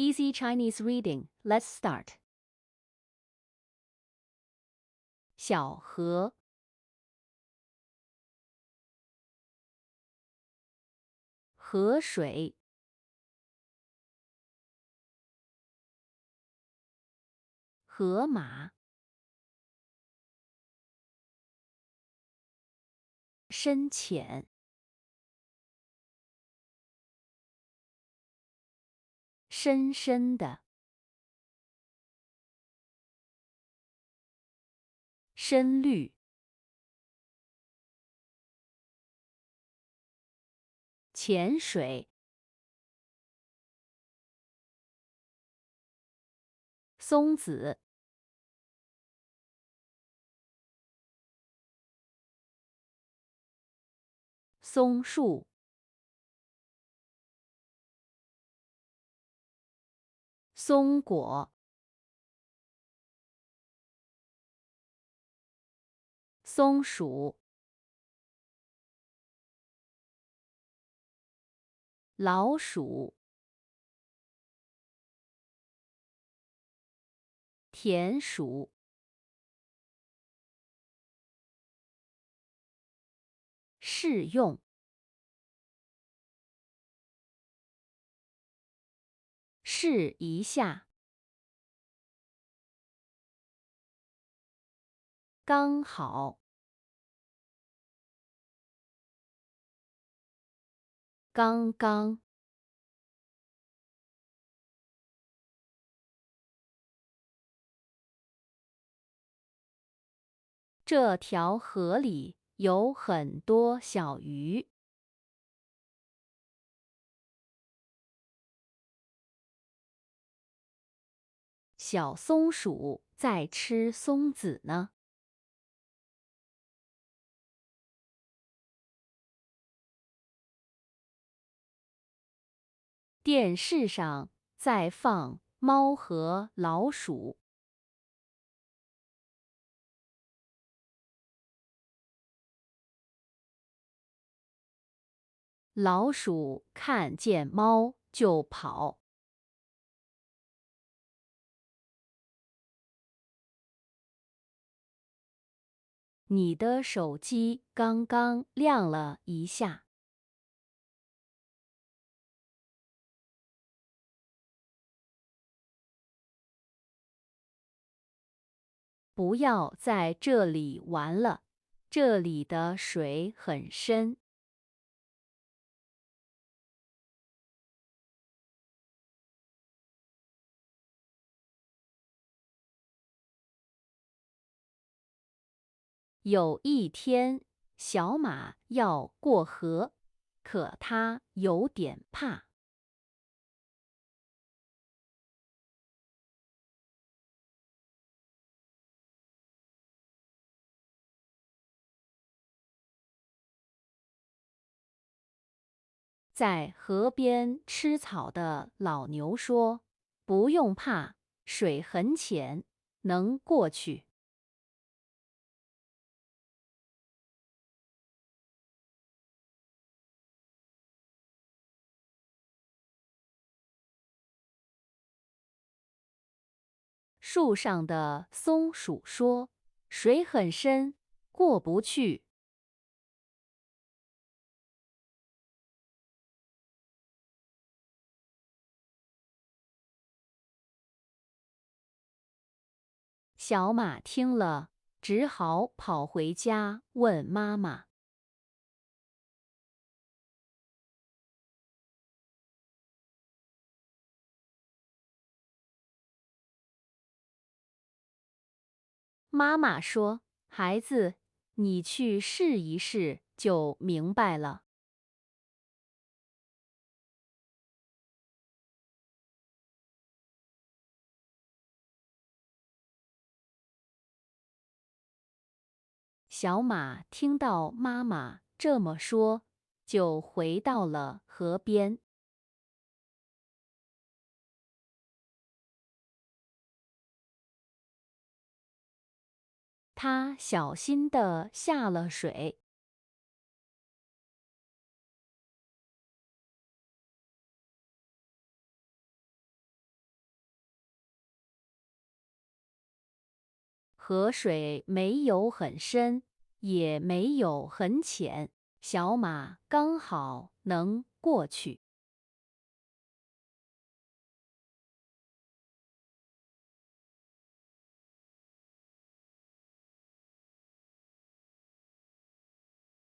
Easy Chinese reading. Let's start. 小河，河水，河马，深浅，深深的，深绿，浅水，松子，松树，松果，松鼠，老鼠，田鼠，适用，试一下，刚好，刚刚，这条河里有很多小鱼。小松鼠在吃松子呢。电视上在放猫和老鼠。老鼠看见猫就跑。你的手机刚刚亮了一下。不要在这里玩了，这里的水很深。有一天，小马要过河，可它有点怕。在河边吃草的老牛说：“不用怕，水很浅，能过去。”树上的松鼠说：“水很深，过不去。”小马听了，只好跑回家问妈妈。妈妈说：“孩子，你去试一试就明白了。”小马听到妈妈这么说，就回到了河边。他小心地下了水。河水没有很深，也没有很浅，小马刚好能过去。